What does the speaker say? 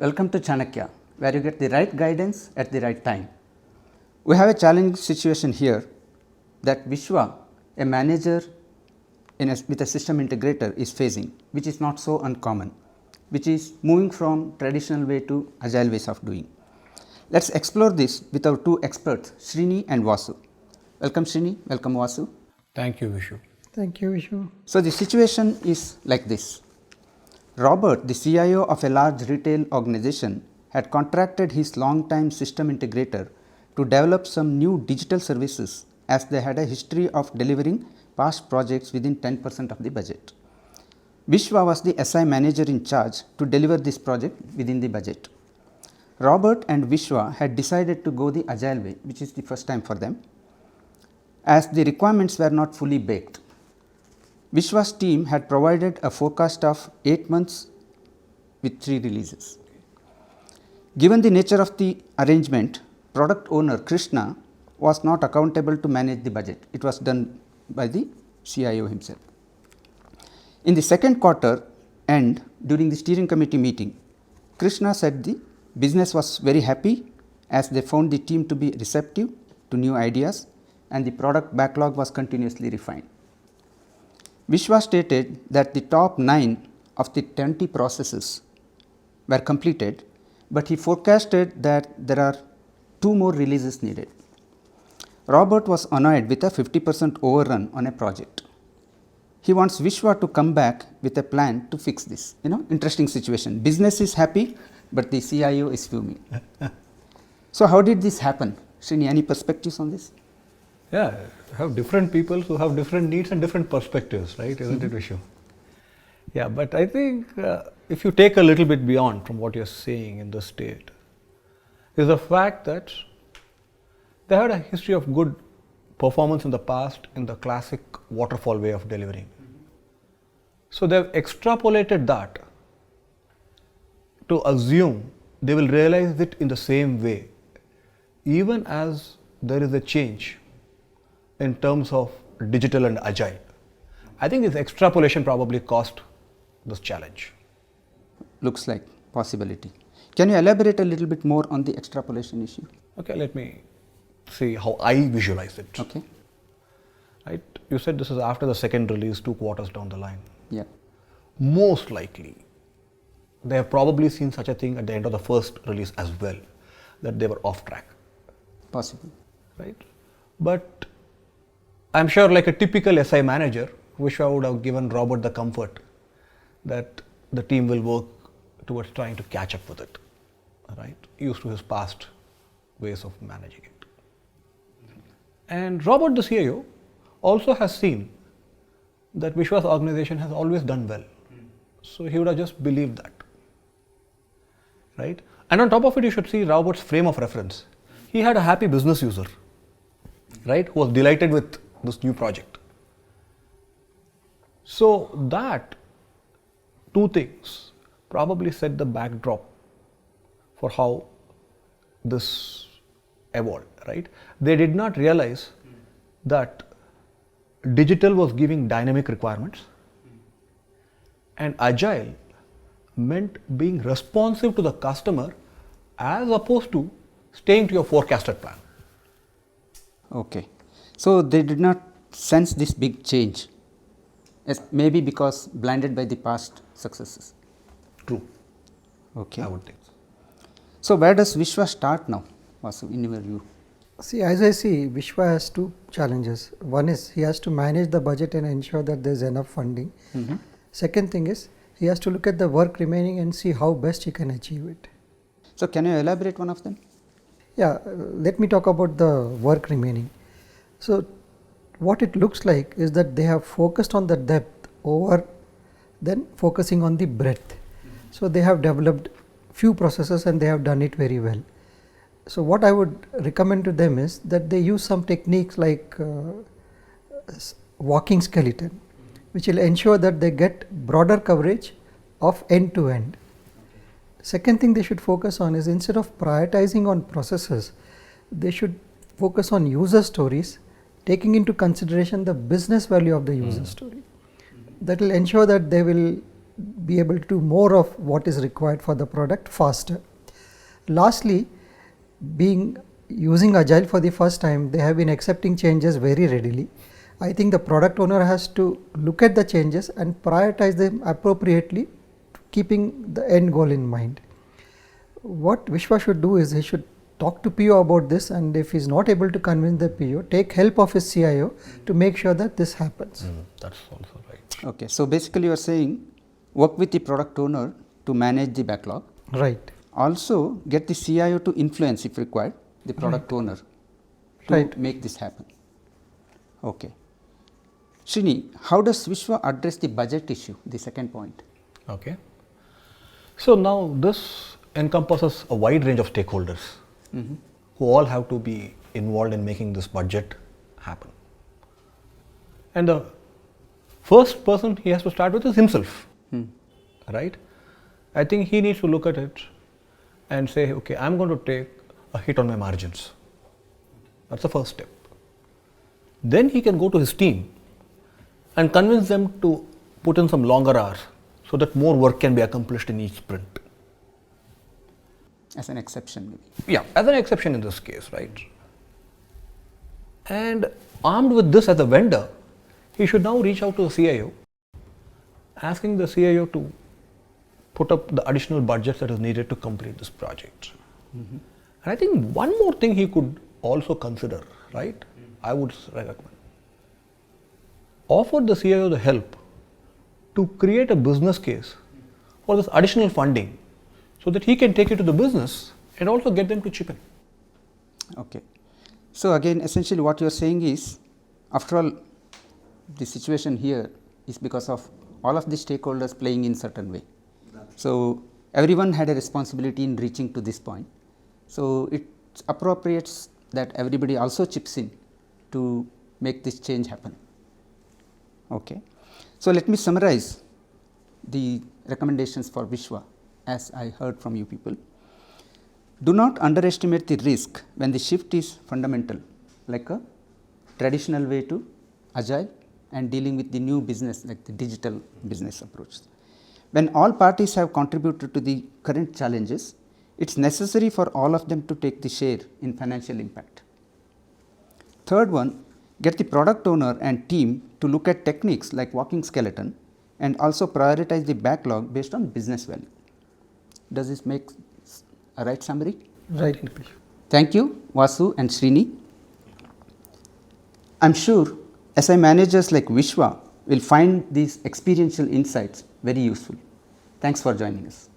Welcome to Chanakya, where you get the right guidance at the right time. We have a challenging situation here that Vishwa, a manager with a system integrator, is facing, which is not so uncommon, which is moving from traditional way to agile ways of doing. Let's explore this with our two experts, Srini and Vasu. Welcome Srini, welcome Vasu. Thank you, Vishu. Thank you, Vishu. So the situation is like this. Robert, the CIO of a large retail organization, had contracted his long-time system integrator to develop some new digital services as they had a history of delivering past projects within 10% of the budget. Vishwa was the SI manager in charge to deliver this project within the budget. Robert and Vishwa had decided to go the agile way, which is the first time for them, as the requirements were not fully baked. Vishwa's team had provided a forecast of 8 months with 3 releases. Given the nature of the arrangement, product owner Krishna was not accountable to manage the budget. It was done by the CIO himself. In the second quarter end, during the steering committee meeting, Krishna said the business was very happy as they found the team to be receptive to new ideas and the product backlog was continuously refined. Vishwa stated that the top 9 of the 20 processes were completed, but he forecasted that there are 2 more releases needed. Robert was annoyed with a 50% overrun on a project. He wants Vishwa to come back with a plan to fix this. Interesting situation. Business is happy, but the CIO is fuming. So how did this happen? Srini, any perspectives on this? Yeah, have different people who have different needs and different perspectives, right? Isn't it, Vishu? Yeah, but I think if you take a little bit beyond from what you're saying in the state, is the fact that they had a history of good performance in the past in the classic waterfall way of delivering. So they've extrapolated that to assume they will realize it in the same way, even as there is a change in terms of digital and agile. I think this extrapolation probably caused this challenge. Looks like possibility. Can you elaborate a little bit more on the extrapolation issue? Okay, let me see how I visualize it. Okay. Right? You said this is after the second release, 2 quarters down the line. Yeah. Most likely, they have probably seen such a thing at the end of the first release as well, that they were off track. Possible. Right? But I'm sure, like a typical SI manager, Vishwa would have given Robert the comfort that the team will work towards trying to catch up with it, right? Used to his past ways of managing it. And Robert, the CIO, also has seen that Vishwa's organization has always done well. So he would have just believed that, right? And on top of it, you should see Robert's frame of reference. He had a happy business user, right, who was delighted with this new project. So that 2 things probably set the backdrop for how this evolved, right? They did not realize that digital was giving dynamic requirements and agile meant being responsive to the customer as opposed to staying to your forecasted plan. Okay. So they did not sense this big change, maybe because blinded by the past successes. True. Okay. I would think so. So where does Vishwa start now, Vasu, in your view? See, as I see, Vishwa has 2 challenges. One is he has to manage the budget and ensure that there is enough funding. Second thing is he has to look at the work remaining and see how best he can achieve it. So can you elaborate one of them? Yeah, let me talk about the work remaining. So what it looks like is that they have focused on the depth over then focusing on the breadth. So they have developed few processes and they have done it very well. So what I would recommend to them is that they use some techniques like walking skeleton, which will ensure that they get broader coverage of end to end. Second thing they should focus on is, instead of prioritizing on processes, they should focus on user stories, taking into consideration the business value of the user story. That will ensure that they will be able to do more of what is required for the product faster. Lastly, being using Agile for the first time, they have been accepting changes very readily. I think the product owner has to look at the changes and prioritize them appropriately, keeping the end goal in mind. What Vishwa should do is he should talk to PO about this, and if he is not able to convince the PO, take help of his CIO to make sure that this happens. That's also right. Okay, so basically you are saying work with the product owner to manage the backlog. Right. Also get the CIO to influence if required the product owner to make this happen. Okay. Srini, how does Vishwa address the budget issue, the second point? Okay. So now this encompasses a wide range of stakeholders who all have to be involved in making this budget happen. And the first person he has to start with is himself, right? I think he needs to look at it and say, okay, I'm going to take a hit on my margins. That's the first step. Then he can go to his team and convince them to put in some longer hours so that more work can be accomplished in each sprint. As an exception maybe. Yeah, as an exception in this case, right? And armed with this as a vendor, he should now reach out to the CIO, asking the CIO to put up the additional budget that is needed to complete this project. And I think one more thing he could also consider, right? I would recommend. Offer the CIO the help to create a business case for this additional funding so that he can take it to the business and also get them to chip in. Okay. So again, essentially what you are saying is, after all, the situation here is because of all of the stakeholders playing in certain way. So everyone had a responsibility in reaching to this point. So it's appropriate that everybody also chips in to make this change happen. Okay. So let me summarize the recommendations for Vishwa as I heard from you people. Do not underestimate the risk when the shift is fundamental, like a traditional way to Agile and dealing with the new business, like the digital business approach. When all parties have contributed to the current challenges, it's necessary for all of them to take the share in financial impact. Third one, get the product owner and team to look at techniques like walking skeleton and also prioritize the backlog based on business value. Does this make a right summary? Right. Thank you, Vasu and Srini. I'm sure SI managers like Vishwa will find these experiential insights very useful. Thanks for joining us.